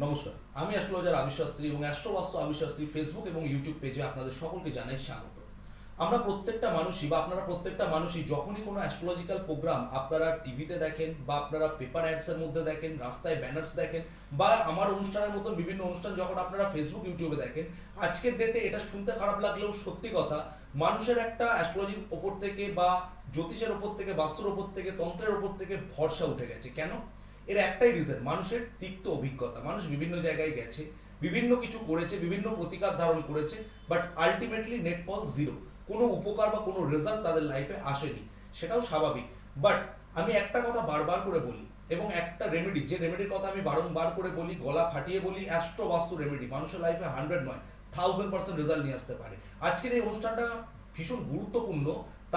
নমস্কার, আমি অ্যাস্ট্রোলজার আবির শাস্ত্রী এবং অ্যাস্ট্রোবাস্তু আবির শাস্ত্রী ফেসবুক এবং ইউটিউব পেজে আপনাদের সকলকে জানাই স্বাগত। আমরা প্রত্যেকটা মানুষই বা আপনারা প্রত্যেকটা মানুষই যখনই কোনো অ্যাস্ট্রোলজিক্যাল প্রোগ্রাম আপনারা টিভিতে দেখেন বা আপনারা পেপার অ্যাডসের মধ্যে দেখেন, রাস্তায় ব্যানার্স দেখেন বা আমার অনুষ্ঠানের মতন বিভিন্ন অনুষ্ঠান যখন আপনারা ফেসবুক ইউটিউবে দেখেন, আজকের ডেটে এটা শুনতে খারাপ লাগলেও সত্যি কথা, মানুষের একটা অ্যাস্ট্রোলজির ওপর থেকে বা জ্যোতিষের ওপর থেকে, বাস্তুর ওপর থেকে, তন্ত্রের ওপর থেকে ভরসা উঠে গেছে। কেন? এর একটাই রিজন, মানুষের তিক্ত অভিজ্ঞতা। মানুষ বিভিন্ন জায়গায় গেছে, বিভিন্ন কিছু করেছে, বিভিন্ন প্রতিকার ধারণ করেছে, বাট আলটিমেটলি নেট ফল জিরো। কোনো উপকার বা কোনো রেজাল্ট তাদের লাইফে আসেনি, সেটাও স্বাভাবিক। বাট আমি একটা কথা বারবার করে বলি এবং একটা রেমেডি, যে রেমেডির কথা আমি বারংবার করে বলি, গলা ফাটিয়ে বলি, অ্যাস্ট্রো বাস্তু রেমেডি মানুষের লাইফে 100 নয় 1000% রেজাল্ট নিয়ে আসতে পারে। আজকের এই অনুষ্ঠানটা ভীষণ গুরুত্বপূর্ণ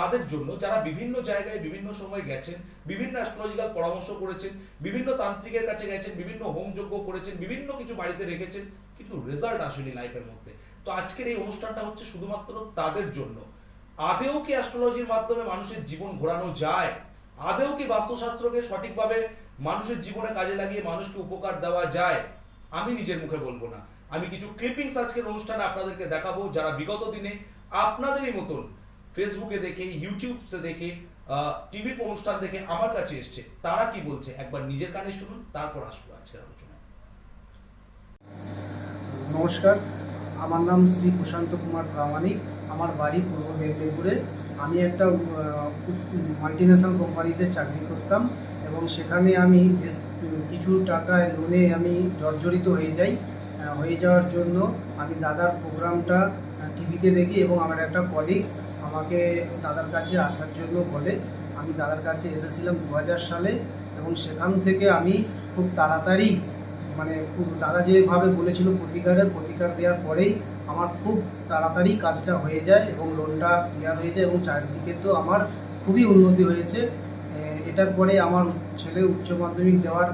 তাদের জন্য যারা বিভিন্ন জায়গায় বিভিন্ন সময় গেছেন, বিভিন্ন অ্যাস্ট্রোলজিক্যাল পরামর্শ করেছেন, বিভিন্ন তান্ত্রিকের কাছে গেছেন, বিভিন্ন হোম যজ্ঞ করেছেন, বিভিন্ন কিছু বাড়িতে রেখেছেন, কিন্তু রেজাল্ট আসেনি লাইফের মধ্যে। তো আজকের এই অনুষ্ঠানটা হচ্ছে শুধুমাত্র তাদের জন্য। আদেও কি অ্যাস্ট্রোলজির মাধ্যমে মানুষের জীবন ঘোরানো যায়? আদেও কি বাস্তুশাস্ত্রকে সঠিকভাবে মানুষের জীবনে কাজে লাগিয়ে মানুষকে উপকার দেওয়া যায়? আমি নিজের মুখে বলবো না, আমি কিছু ক্লিপিংস আজকের অনুষ্ঠানে আপনাদেরকে দেখাবো, যারা বিগত দিনে আপনাদেরই মতন ফেসবুকে দেখে, ইউটিউবসে দেখে, টিভির অনুষ্ঠান দেখে আমার কাছে এসছে। তারা কি বলছে একবার নিজের কানে শুনুন, তারপর আসবো আজকের আলোচনায়। নমস্কার, আমার নাম শ্রী প্রশান্ত কুমার প্রামাণিক। আমার বাড়ি পূর্ব মেদিনীপুরে। আমি একটা মাল্টিন্যাশনাল কোম্পানিতে চাকরি করতাম এবং সেখানে আমি বেশ কিছু টাকায় লোনে আমি জর্জরিত হয়ে যাওয়ার জন্য আমি দাদার প্রোগ্রামটা টিভিতে দেখি এবং আমার একটা কলিগ আমাকে দাদার কাছে আসার জন্য বলে। আমি দাদার কাছে এসেছিলাম 2000 সালে এবং সেখান থেকে আমি খুব তাড়াতাড়ি খুব দাদা যেভাবে বলেছিল প্রতিকার দেওয়ার পরেই আমার খুব তাড়াতাড়ি কাজটা হয়ে যায় এবং লোনটা ক্লিয়ার হয়ে যায় এবং চারিদিকে তো আমার খুবই উন্নতি হয়েছে। এটার পরে আমার ছেলে উচ্চ মাধ্যমিক দেওয়ার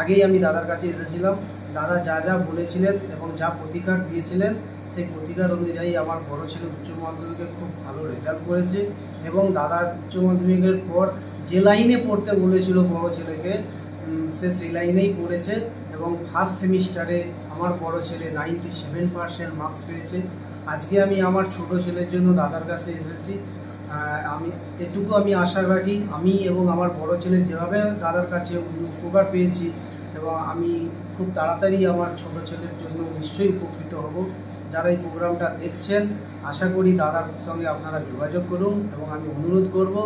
আগেই আমি দাদার কাছে এসেছিলাম। দাদা যা যা বলেছিলেন এবং যা প্রতিকার দিয়েছিলেন সেই প্রতিকার অনুযায়ী আমার বড় ছেলে উচ্চ মাধ্যমিকে খুব ভালো রেজাল্ট করেছে এবং দাদা উচ্চ মাধ্যমিকের পর যে লাইনে পড়তে বলেছিল বড় ছেলেকে সে সেই লাইনেই পড়েছে এবং ফার্স্ট সেমিস্টারে আমার বড় ছেলে 97% মার্কস পেয়েছে। আজকে আমি আমার ছোট ছেলের জন্য দাদার কাছে এসেছি। আমি আশা রাখি আমি এবং আমার বড় ছেলে যেভাবে দাদার কাছে উপকার পেয়েছি এবং আমি খুব তাড়াতাড়ি আমার ছোট ছেলের জন্য নিশ্চয়ই উপকৃত হব। যারা এই প্রোগ্রামটা দেখছেন, আশা করি দাদার সঙ্গে আপনারা যোগাযোগ করুন এবং আমি অনুরোধ করব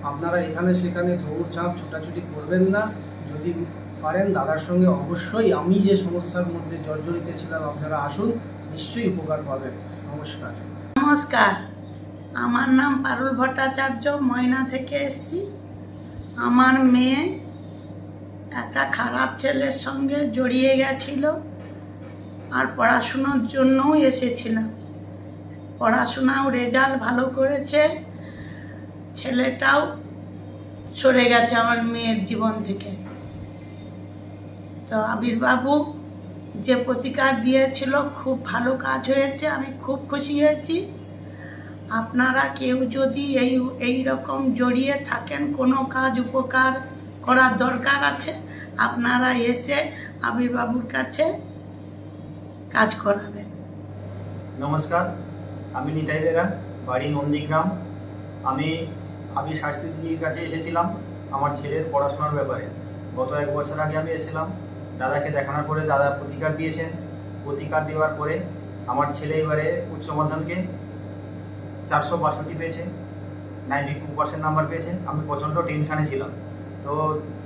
আপনারা এখানে সেখানে দৌড়ঝাঁপ ছোটাছুটি করবেন না। যদি পারেন দাদার সঙ্গে অবশ্যই আমি যে সমস্যার মধ্যে জর্জরিত ছিলাম আপনারা আসুন, নিশ্চয়ই উপকার পাবেন। নমস্কার। নমস্কার, আমার নাম পারুল ভট্টাচার্য, ময়না থেকে এসেছি। আমার মেয়ে একটা খারাপ ছেলের সঙ্গে জড়িয়ে গেছিল আর পড়াশুনোর জন্যও এসেছিলাম। পড়াশোনাও রেজাল্ট ভালো করেছে, ছেলেটাও সরে গেছে আমার মেয়ের জীবন থেকে। তো আবিরবাবু যে প্রতিকার দিয়েছিল খুব ভালো কাজ হয়েছে, আমি খুব খুশি হয়েছি। আপনারা কেউ যদি এই রকম জড়িয়ে থাকেন, কোনো কাজ উপকার করার দরকার আছে, আপনারা এসে আবিরবাবুর কাছে কাজ করাবেন। নমস্কার, আমি নিতাই বেরা, বাড়ি নন্দীগ্রাম। আমি আবির শাস্ত্রীজির কাছে এসেছিলাম আমার ছেলের পড়াশোনার ব্যাপারে। গত 1 বছর আগে আমি এসেছিলাম, দাদাকে দেখানোর পরে দাদা প্রতিকার দিয়েছেন। প্রতিকার দেওয়ার পরে আমার ছেলে এবারে উচ্চ মাধ্যমিকে 462 পেয়েছে, 92% নাম্বার পেয়েছে। আমি প্রচণ্ড টেনশানে ছিলাম, তো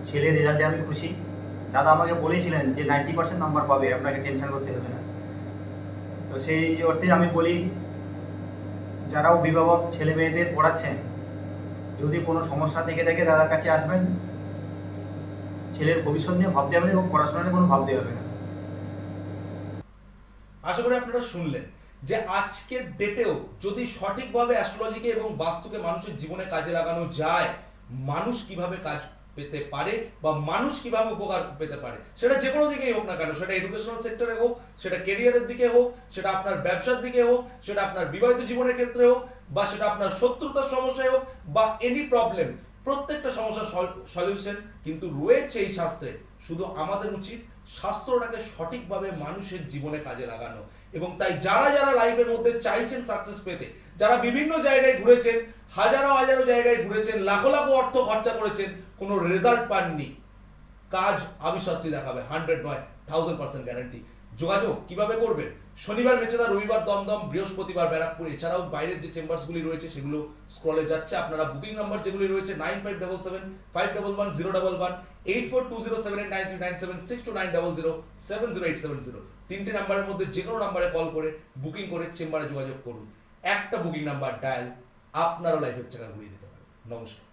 ছেলের রেজাল্টে আমি খুশি। দাদা আমাকে বলেছিলেন যে 90% নাম্বার পাবে, আপনাকে টেনশন করতে হবে না। তো সেই অর্থে আমি বলি, যারা অভিভাবক ছেলে মেয়েদের পড়াচ্ছেন, যদি কোনো সমস্যা থেকে থাকে দাদার কাছে আসবেন। ছেলের ভবিষ্যৎ নিয়ে ভাবতে হবে এবং পড়াশোনা নিয়ে কোনো ভাবতে হবে না। আশা করি আপনারা শুনলেন যে আজকের ডেটেও যদি সঠিকভাবে অ্যাস্ট্রোলজিকে এবং বাস্তুকে মানুষের জীবনে কাজে লাগানো যায়, মানুষ কিভাবে কাজ পেতে পারে বা মানুষ কিভাবে উপকার পেতে পারে, সেটা যে কোনো দিকেই হোক না কেন, সেটা এডুকেশনাল সেক্টরে হোক, সেটা কেরিয়ারের দিকে হোক, সেটা আপনার ব্যবসার দিকে হোক, সেটা আপনার বিবাহিত জীবনের ক্ষেত্রে হোক, বা সেটা আপনার শত্রুতার সমস্যায় হোক, বা এনি প্রবলেম, প্রত্যেকটা সমস্যার সলিউশন কিন্তু রয়েছে এই শাস্ত্রে। শুধু আমাদের উচিত শাস্ত্রটাকে সঠিকভাবে মানুষের জীবনে কাজে লাগানো। এবং তাই যারা যারা লাইফের মধ্যে চাইছেন সাকসেস পেতে, যারা বিভিন্ন জায়গায় ঘুরেছেন, হাজারো হাজারো জায়গায় ঘুরেছেন, লাখো লাখো অর্থ খরচা করেছেন, কোনো রেজাল্ট পাননি, কাজ আবির শাস্ত্রী দেখাবে, 100 নয় 1000% গ্যারান্টি। যোগাযোগ কিভাবে করবেন? শনিবার মেচেদা, রবিবার দমদম, বৃহস্পতিবার ব্যারাকপুর। এছাড়াও বাইরের যে চেম্বারসগুলি রয়েছে সেগুলো স্ক্রলে যাচ্ছে। আপনারা বুকিং নাম্বার যেগুলি রয়েছে 9577511011, 8420789397, 6290070870, তিনটে নাম্বারের মধ্যে যে কোনো নাম্বারে কল করে বুকিং করে চেম্বারে যোগাযোগ করুন। একটা বুকিং নাম্বার ডায়াল আপনারও লাইফের চাকা ঘুরিয়ে দিতে পারে। নমস্কার।